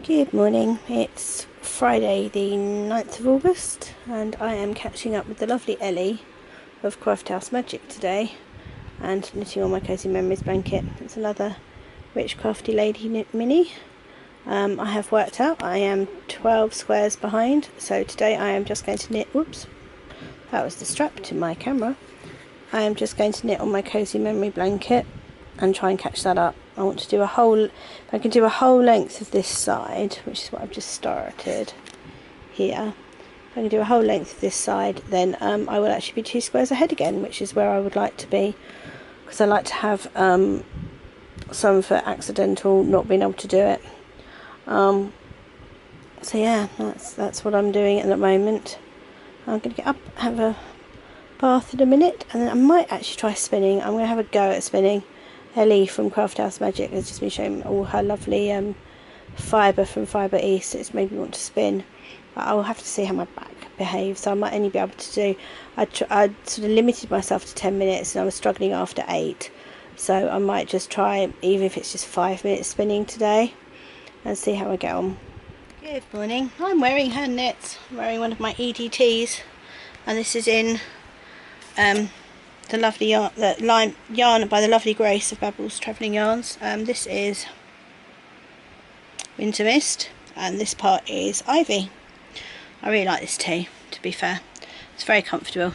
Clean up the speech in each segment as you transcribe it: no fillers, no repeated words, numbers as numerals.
Good morning, it's Friday the 9th of August and I am catching up with the lovely Ellie of Craft House Magic today and knitting on my Cozy Memories blanket. It's another rich crafty lady mini. I have worked out I am 12 squares behind, so today I am just going to knit, whoops, that was the strap to my camera. I am just going to knit on my Cozy Memory blanket and try and catch that up. I want to do a whole, if I can do a whole length of this side, which is what I've just started here. If I can do a whole length of this side, then I will actually be 2 squares ahead again, which is where I would like to be, because I like to have some for accidental not being able to do it. So yeah, that's what I'm doing at the moment. I'm going to get up, have a bath in a minute, and then I might actually try spinning. I'm going to have a go at spinning. Ellie from Craft House Magic has just been showing me all her lovely fibre from Fibre East. It's made me want to spin, but I'll have to see how my back behaves, so I might only be able to do, I sort of limited myself to 10 minutes and I was struggling after 8, so I might just try, even if it's just 5 minutes spinning today, and see how I get on. Good morning, I'm wearing her knits. I'm wearing one of my EDTs, and this is in the lovely yarn, yarn by the lovely Grace of Babbles Travelling Yarns. This is Winter Mist, and this part is Ivy. I really like this tee, to be fair. It's very comfortable,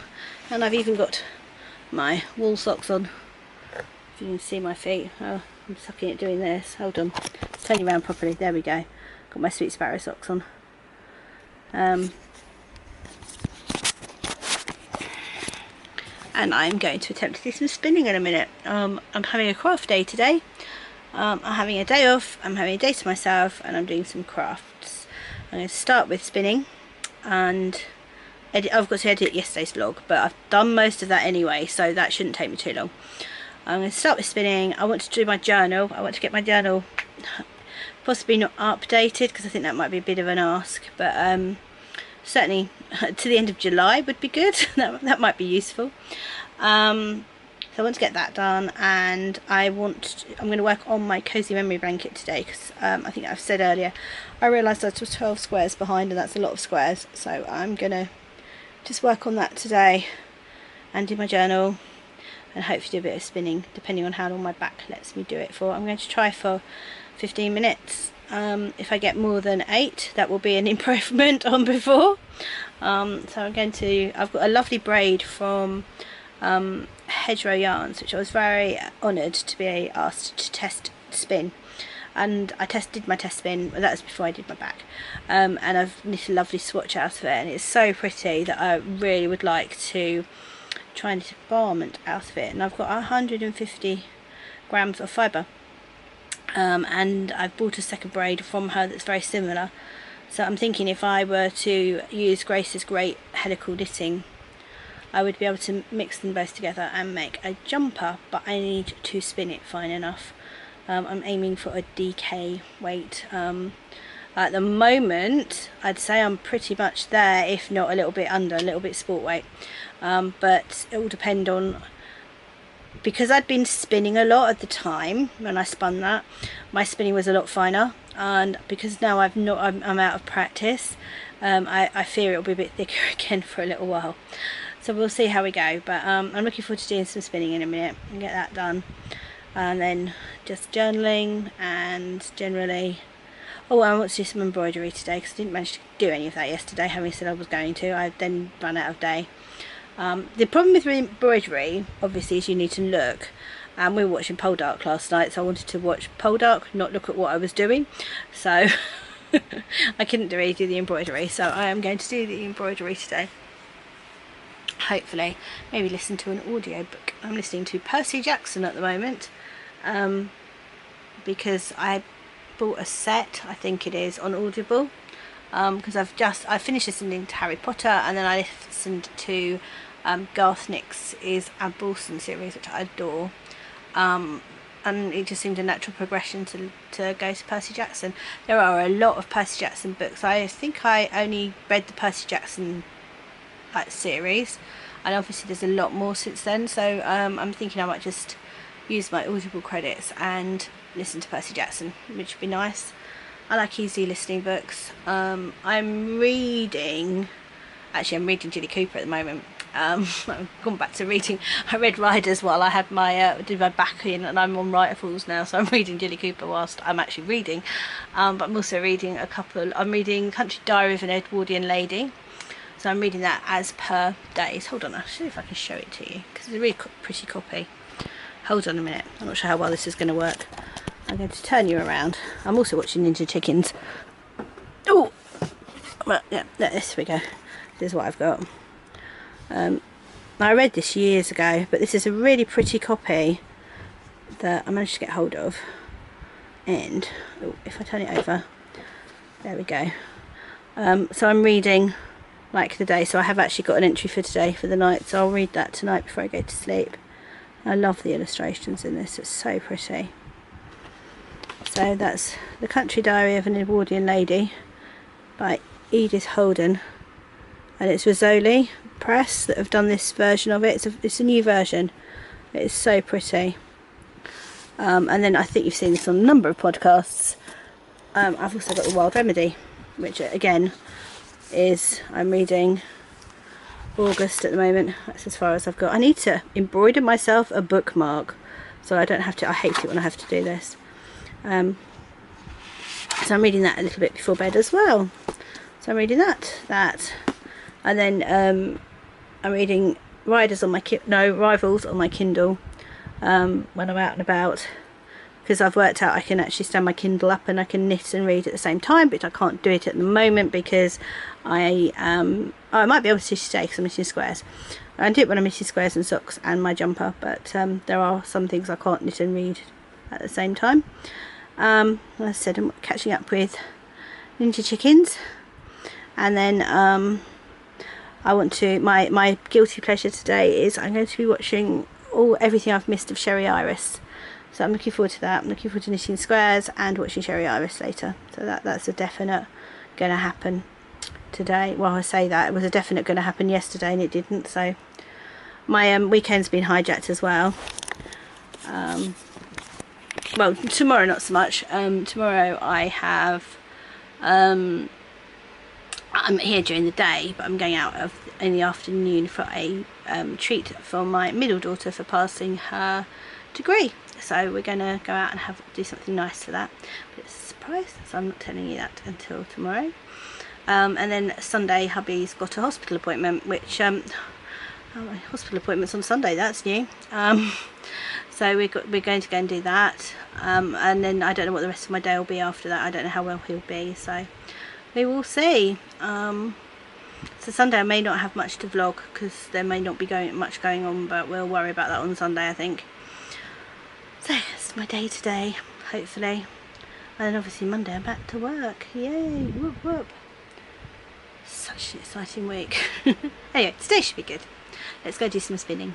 and I've even got my wool socks on. If you can see my feet, oh, I'm sucking at doing this. Hold on, let's turn you around properly. There we go. Got my Sweet Sparrow socks on. And I'm going to attempt to do some spinning in a minute. I'm having a craft day today. I'm having a day off, I'm having a day to myself, and I'm doing some crafts. I'm going to start with spinning, and I've got to edit yesterday's vlog, but I've done most of that anyway, so that shouldn't take me too long. I'm going to start with spinning. I want to do my journal. I want to get my journal possibly not updated, because I think that might be a bit of an ask, but certainly to the end of July would be good. that might be useful. So I want to get that done, and I'm going to work on my Cozy Memory blanket today, because I think I've said earlier, I realised I was 12 squares behind, and that's a lot of squares, so I'm going to just work on that today and do my journal, and hopefully do a bit of spinning, depending on how long my back lets me do it for. I'm going to try for 15 minutes. If I get more than 8, that will be an improvement on before. So I'm going to, I've got a lovely braid from Hedgerow Yarns, which I was very honoured to be asked to test spin, and I did my test spin, but that was before I did my back, and I've knit a lovely swatch out of it, and it's so pretty that I really would like to try and knit a garment out of it. And I've got 150 grams of fibre. And I've bought a second braid from her that's very similar, so I'm thinking if I were to use Grace's great helical knitting, I would be able to mix them both together and make a jumper, but I need to spin it fine enough. I'm aiming for a DK weight. At the moment I'd say I'm pretty much there, if not a little bit under, a little bit sport weight, but it will depend on, because I'd been spinning a lot at the time when I spun that, my spinning was a lot finer, and because now I'm out of practice, I fear it'll be a bit thicker again for a little while. So we'll see how we go, but I'm looking forward to doing some spinning in a minute and get that done, and then just journaling, and generally, oh, I want to do some embroidery today, because I didn't manage to do any of that yesterday, having said I was going to. I then ran out of day. The problem with embroidery, obviously, is you need to look. We were watching Poldark last night, so I wanted to watch Poldark, not look at what I was doing. So I couldn't really do the embroidery, so I am going to do the embroidery today. Hopefully, maybe listen to an audiobook. I'm listening to Percy Jackson at the moment, because I bought a set, I think it is, on Audible, because I finished listening to Harry Potter, and then I listened to Garth Nix's Anne Balson series, which I adore, and it just seemed a natural progression to go to Percy Jackson. There are a lot of Percy Jackson books. I think I only read the Percy Jackson series, and obviously there's a lot more since then, so I'm thinking I might just use my Audible credits and listen to Percy Jackson, which would be nice. I like easy listening books. I'm reading Jilly Cooper at the moment. I've gone back to reading. I read Riders while I had did my back in, and I'm on Writerfuls now, so I'm reading Jilly Cooper whilst I'm actually reading. But I'm also reading I'm reading Country Diary of an Edwardian Lady, so I'm reading that as per days. Hold on, I'll see if I can show it to you, because it's a really pretty copy. Hold on a minute, I'm not sure how well this is going to work. I'm going to turn you around. I'm also watching Ninja Chickens. Oh, well, yeah, there we go. This is what I've got. I read this years ago, but this is a really pretty copy that I managed to get hold of. And if I turn it over, there we go. So I'm reading Like the Day, so I have actually got an entry for today for the night, so I'll read that tonight before I go to sleep. I love the illustrations in this, it's so pretty. So that's The Country Diary of an Edwardian Lady by Edith Holden, and it's Rizzoli Press that have done this version of it. It's a new version. It's so pretty. And then I think you've seen this on a number of podcasts. I've also got The Wild Remedy, which again is, I'm reading August at the moment. That's as far as I've got. I need to embroider myself a bookmark so I don't have to. I hate it when I have to do this. So I'm reading that a little bit before bed as well. So I'm reading that, and then I'm reading Rivals on my Kindle when I'm out and about, because I've worked out I can actually stand my Kindle up and I can knit and read at the same time, but I can't do it at the moment because I might be able to today because I'm knitting squares. I do it when I'm knitting squares and socks and my jumper, but there are some things I can't knit and read at the same time. As I said, I'm catching up with Ninja Chickens, and then I want to, my guilty pleasure today is I'm going to be watching everything I've missed of Sherry Iris. So I'm looking forward to that. I'm looking forward to knitting squares and watching Sherry Iris later. So that's a definite going to happen today. Well, I say that, it was a definite going to happen yesterday and it didn't. So my weekend's been hijacked as well. Well, tomorrow not so much. Tomorrow I have, I'm here during the day, but I'm going out in the afternoon for a treat for my middle daughter for passing her degree. So we're going to go out and do something nice for that. But it's a surprise, so I'm not telling you that until tomorrow. And then Sunday, hubby's got a hospital appointment, which hospital appointments on Sunday, that's new. So we're going to go and do that, and then I don't know what the rest of my day will be after that. I don't know how well he'll be, so we will see. So Sunday I may not have much to vlog because there may not be much going on, but we'll worry about that on Sunday, I think. So it's my day today, hopefully, and then obviously Monday I'm back to work. Yay! Whoop whoop! Such an exciting week. Anyway, today should be good. Let's go do some spinning.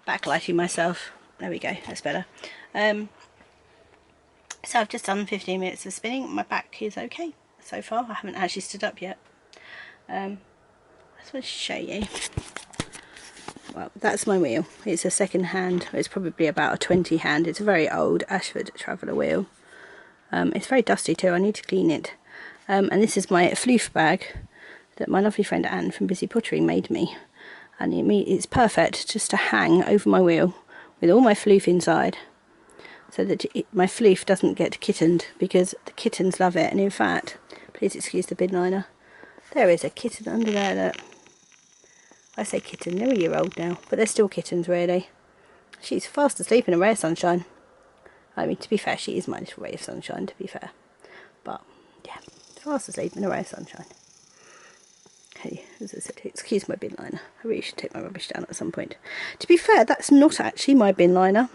Backlighting myself. There we go, that's better. So I've just done 15 minutes of spinning. My back is okay so far. I haven't actually stood up yet. I just want to show you. Well, that's my wheel. It's a second hand. It's probably about a 20 hand. It's a very old Ashford Traveller wheel. It's very dusty too. I need to clean it. And this is my floof bag that my lovely friend Anne from Busy Pottery made me. And it's perfect just to hang over my wheel with all my floof inside, so that my floof doesn't get kittened, because the kittens love it. And in fact, please excuse the bin liner, there is a kitten under there that, I say kitten, they're a year old now, but they're still kittens really. She's fast asleep in a ray of sunshine. I mean, to be fair, she is my little ray of sunshine, to be fair. But, yeah, fast asleep in a ray of sunshine. Hey, as I said, excuse my bin liner. I really should take my rubbish down at some point. To be fair, that's not actually my bin liner.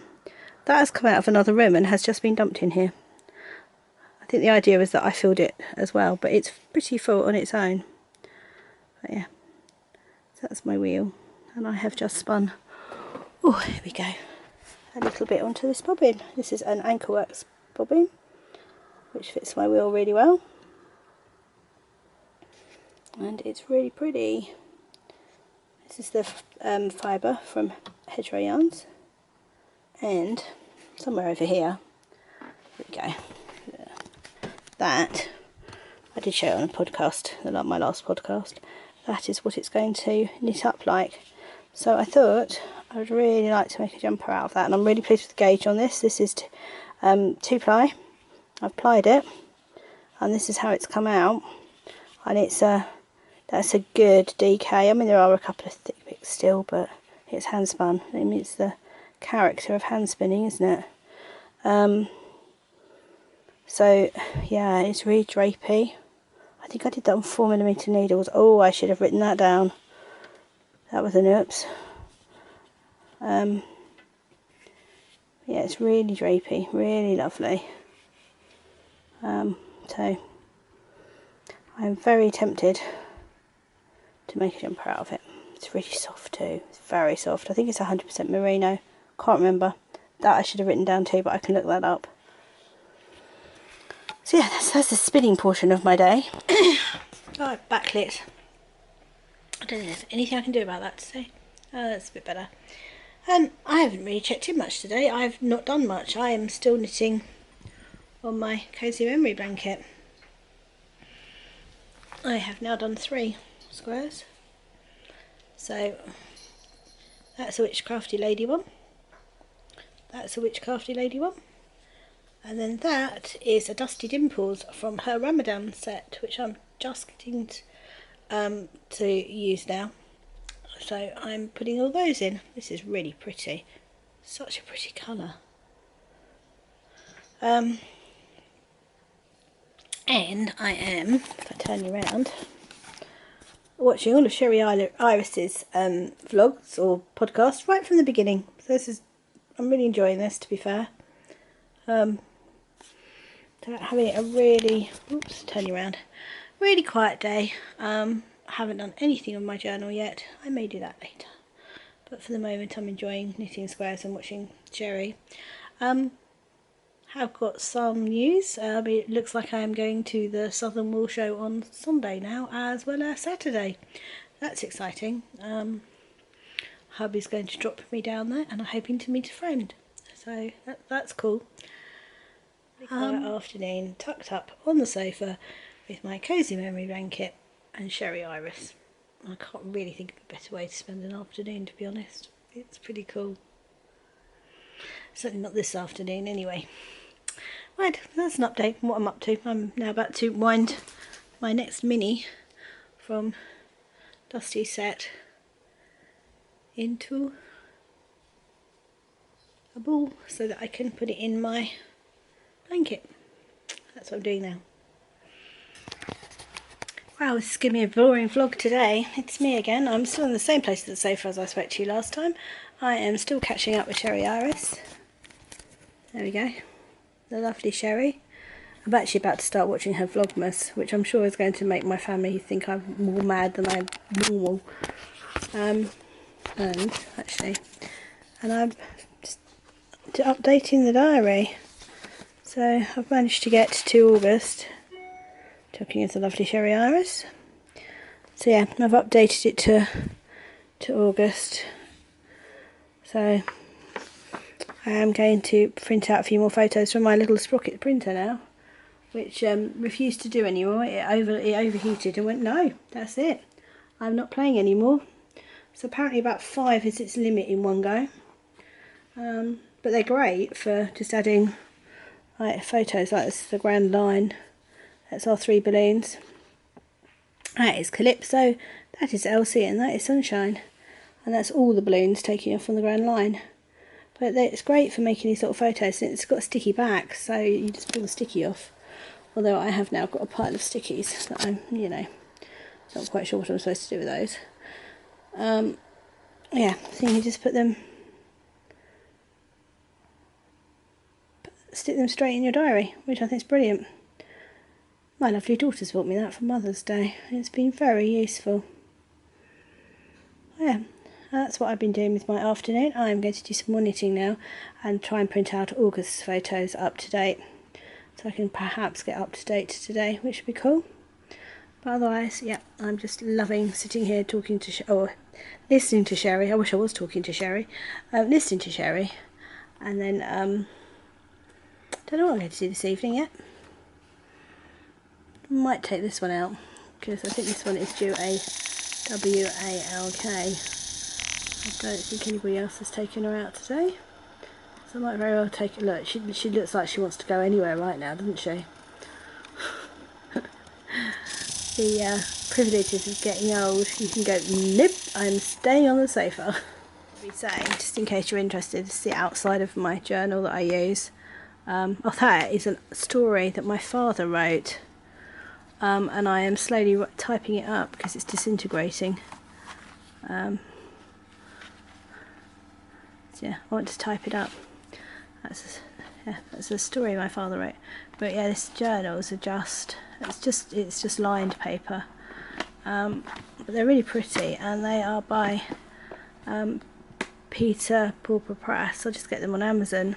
That has come out of another room and has just been dumped in here. I think the idea was that I filled it as well, but it's pretty full on its own. But yeah, so that's my wheel, and I have just spun, oh, here we go, a little bit onto this bobbin. This is an Anchorworks bobbin, which fits my wheel really well, and it's really pretty. This is the fibre from Hedgerow Yarns. And somewhere over here, there we go, that, I did show it on a podcast, my last podcast, that is what it's going to knit up like. So I thought I would really like to make a jumper out of that, and I'm really pleased with the gauge on this. This is 2-ply, I've plied it, and this is how it's come out, and it's that's a good DK. I mean, there are a couple of thick bits still, but it's hand spun. I mean, it's the character of hand spinning, isn't it? So yeah, it's really drapey. I think I did that on 4mm needles. Oh, I should have written that down. That was an oops. Yeah, it's really drapey, really lovely. So I'm very tempted to make a jumper out of it. It's really soft too. It's very soft. I think it's 100% merino. Can't remember. That I should have written down too, but I can look that up. So yeah, that's the spinning portion of my day. Oh, backlit. I don't think there's anything I can do about that today. Oh, that's a bit better. I haven't really checked in much today. I've not done much. I am still knitting on my Cozy Memory blanket. I have now done 3 squares. So that's a Witchcrafty Lady one. That's a Witchcrafty Lady one. And then that is a Dusty Dimples from her Ramadan set, which I'm just getting to use now. So I'm putting all those in. This is really pretty. Such a pretty colour. And I am, if I turn you around, watching all of Sherry Iris's vlogs or podcasts right from the beginning. So this is, I'm really enjoying this, to be fair. Having a really, oops, turn you around, really quiet day. I haven't done anything on my journal yet. I may do that later, but for the moment I'm enjoying knitting squares and watching Sherry. Have got some news. It looks like I am going to the Southern Wool Show on Sunday now, as well as Saturday. That's exciting. Hubby's going to drop me down there, and I'm hoping to meet a friend. So that's cool. Quiet afternoon, tucked up on the sofa with my Cozy Memory blanket and Sherry Iris. I can't really think of a better way to spend an afternoon, to be honest. It's pretty cool. Certainly not this afternoon anyway. Right, that's an update on what I'm up to. I'm now about to wind my next mini from Dusty's set into a ball so that I can put it in my blanket. That's what I'm doing now. Wow, this is going to be a boring vlog today. It's me again. I'm still in the same place at the sofa as I spoke to you last time. I am still catching up with Sherry Iris. There we go. The lovely Sherry. I'm actually about to start watching her Vlogmas, which I'm sure is going to make my family think I'm more mad than I'm normal. And I'm just updating the diary. So I've managed to get to August, talking of the lovely Sherry Iris. So yeah, I've updated it to August. So I am going to print out a few more photos from my little sprocket printer now, which refused to do anymore. It overheated and went, no, that's it, I'm not playing anymore. So apparently about 5 is its limit in one go. But they're great for just adding like photos. Like this is the Grand Line, that's our 3 balloons, that is Calypso, that is Elsie, and that is Sunshine, and that's all the balloons taking off on the Grand Line. But it's great for making these sort of photos, and it's got a sticky back, so you just pull the sticky off. Although I have now got a pile of stickies that I'm, you know, not quite sure what I'm supposed to do with those. Yeah, so you can just stick them straight in your diary, which I think is brilliant. My lovely daughter's bought me that for Mother's Day. It's been very useful. Yeah, that's what I've been doing with my afternoon. I'm going to do some more knitting now and try and print out August's photos up to date, so I can perhaps get up to date today, which would be cool. But otherwise, yeah, I'm just loving sitting here talking to listening to Sherry. I wish I was talking to Sherry. Listening to Sherry, and then don't know what I'm going to do this evening yet. Might take this one out because I think this one is due a WALK. I don't think anybody else has taken her out today, so I might very well take it. Look, she looks like she wants to go anywhere right now, doesn't she? The privileges of getting old. You can go, nope, I'm staying on the sofa. I'll be saying, just in case you're interested, it's the outside of my journal that I use. That is a story that my father wrote, and I am slowly typing it up because it's disintegrating. So yeah, I want to type it up. That's a story my father wrote. But yeah, this journals are it's just lined paper, but they're really pretty, and they are by Peter Pauper Press. I'll just get them on Amazon.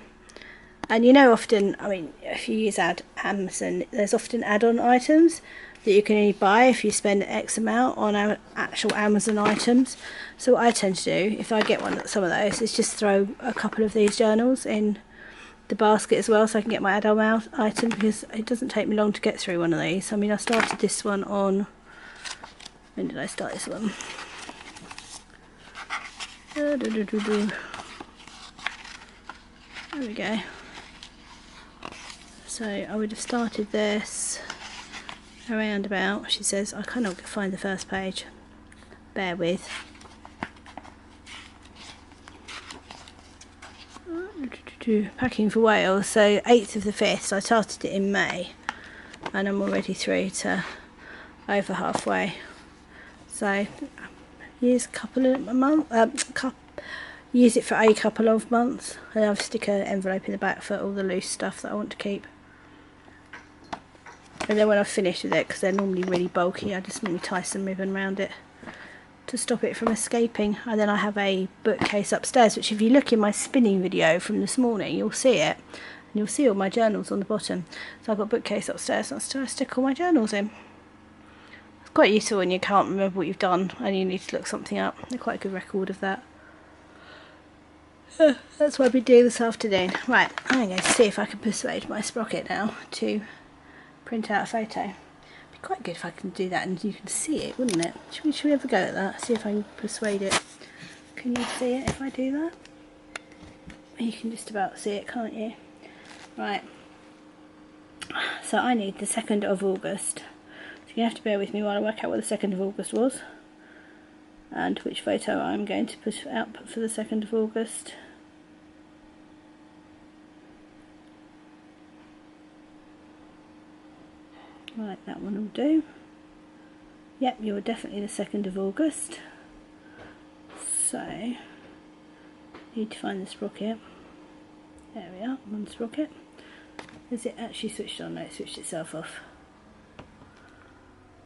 And you know, often, I mean, if you use Amazon, there's often add-on items that you can only buy if you spend X amount on actual Amazon items. So what I tend to do, if I get some of those, is just throw a couple of these journals in the basket as well, so I can get my add-on item, because it doesn't take me long to get through one of these. I mean, I started this one on... When did I start this one? There we go. So I would have started this around about, she says, I cannot find the first page, bear with. Packing for Wales, so 8th of the 5th, so I started it in May, and I'm already through to over halfway. So use a couple of use it for a couple of months, and I'll stick an envelope in the back for all the loose stuff that I want to keep. And then when I've finished with it, because they're normally really bulky, I just normally tie some ribbon around it to stop it from escaping. And then I have a bookcase upstairs, which if you look in my spinning video from this morning, you'll see it, and you'll see all my journals on the bottom. So I've got a bookcase upstairs, and I stick all my journals in. It's quite useful when you can't remember what you've done and you need to look something up. They're quite a good record of that. That's what I've been doing this afternoon. Right, I'm going to see if I can persuade my sprocket now to print out a photo. It'd be quite good if I can do that and you can see it, wouldn't it? Should we have a go at that? See if I can persuade it. Can you see it if I do that? You can just about see it, can't you? Right. So I need the 2nd of August. So you have to bear with me while I work out what the 2nd of August was, and which photo I'm going to put out for the 2nd of August. Right, that one will do. Yep, you're definitely the 2nd of August. So, need to find the sprocket. There we are, on the sprocket. Is it actually switched on? No, it switched itself off.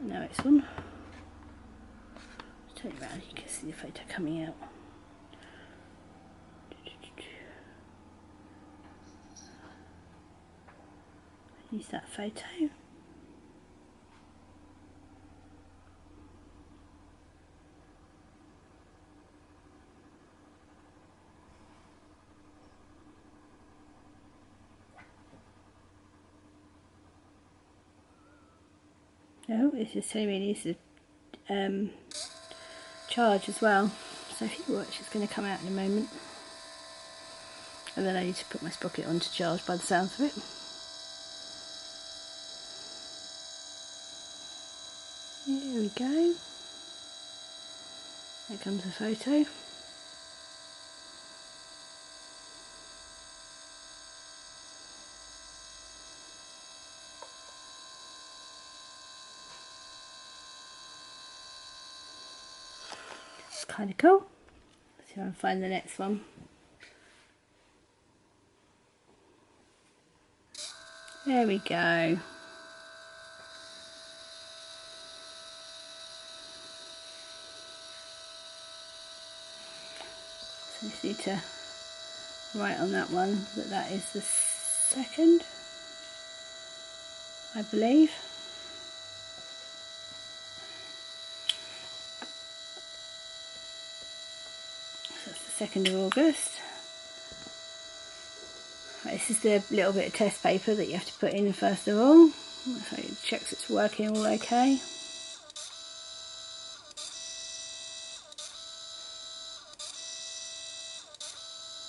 Now it's on. Let's turn it around, you can see the photo coming out. use that photo. Oh, it's just telling me it needs to charge as well. So if you watch, it's going to come out in a moment. And then I need to put my sprocket on to charge by the sounds of it. There we go. There comes the photo. It's kind of cool. Let's see if I can find the next one. There we go. So I just need to write on that one that that is the second, I believe. So that's the 2nd of August. Right, this is the little bit of test paper that you have to put in first of all. So it checks it's working all okay.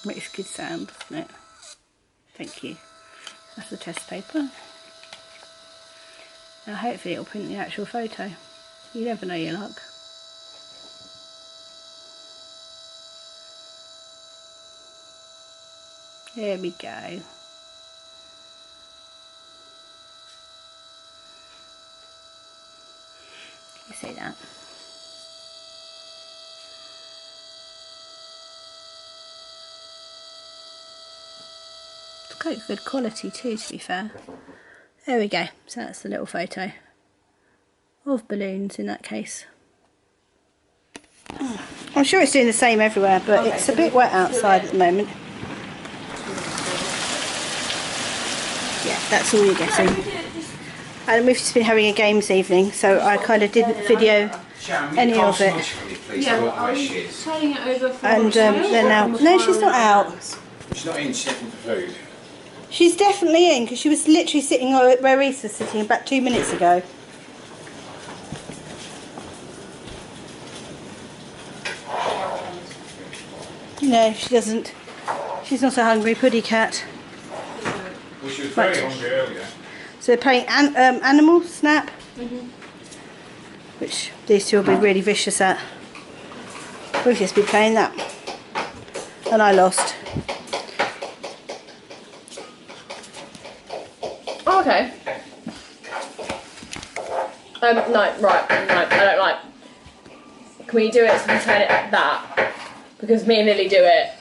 Makes good sound, doesn't it? Thank you. That's the test paper. Now hopefully it'll print the actual photo. You never know your luck. There we go. Can you see that? It's quite good quality too, to be fair. There we go. So that's the little photo of balloons in that case. I'm sure it's doing the same everywhere, but okay, it's a bit wet outside at the moment. Yeah, that's all you're getting. And we've just been having a games evening, so I kind of didn't video any of it. Yeah, I'm turning it over for and they're now... No, she's not out. She's not in, she's checking for food. She's definitely in, because she was literally sitting where Reese was sitting about 2 minutes ago. No, she doesn't. She's not a hungry puddy cat. Well, she was very hungry earlier. So they're playing Animal Snap, which these two will be really vicious at. We've just been playing that, and I lost. Oh, okay. No, right, no, I don't like. Can we do it so we turn it like that? Because me and Lily do it.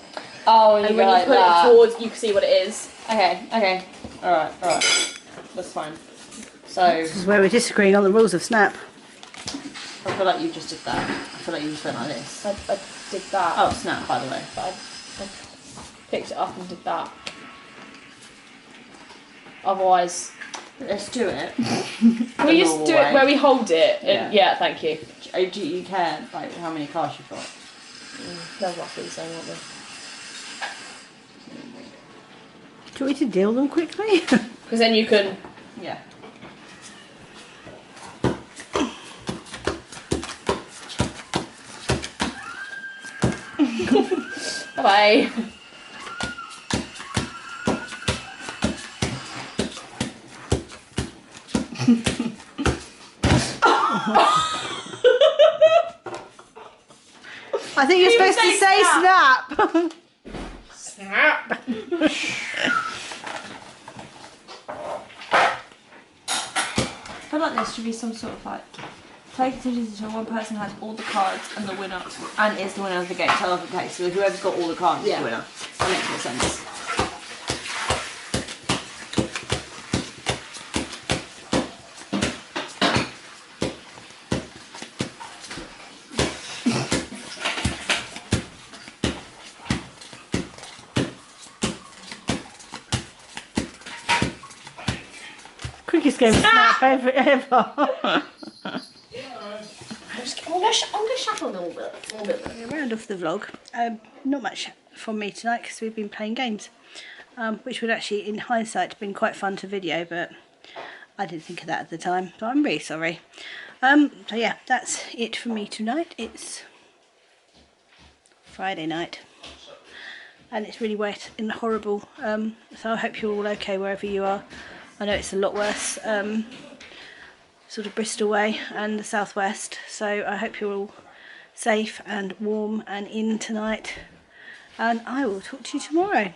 Oh, and when you put it towards, you can see what it is. Okay, okay. Alright, alright. That's fine. So... This is where we're disagreeing on the rules of Snap. I feel like you just did that. I feel like you just went like this. I did that. Oh, Snap, by the way. But I picked it up and did that. Otherwise... Let's do it. Can we just do it where we hold it? And, yeah, thank you. Do you care, like, how many cards you've got? They're roughly the same, aren't they? Do you want me to deal them quickly? Because then you can... Yeah. Bye-bye. I think you're supposed to say snap. Snap. I feel like there should be some sort of like take attention to one person has all the cards and the winner and is the winner of the game. So okay, so whoever's got all the cards is the winner. That makes more sense. quickest game of Snap ever. I'm gonna shuffle a little bit. Round off the vlog. Not much from me tonight because we've been playing games, which would actually, in hindsight, have been quite fun to video, but I didn't think of that at the time, so I'm really sorry. So yeah, that's it for me tonight. It's Friday night and it's really wet and horrible, so I hope you're all okay wherever you are. I know it's a lot worse sort of Bristol way and the southwest, so I hope you're all safe and warm and in tonight, and I will talk to you tomorrow.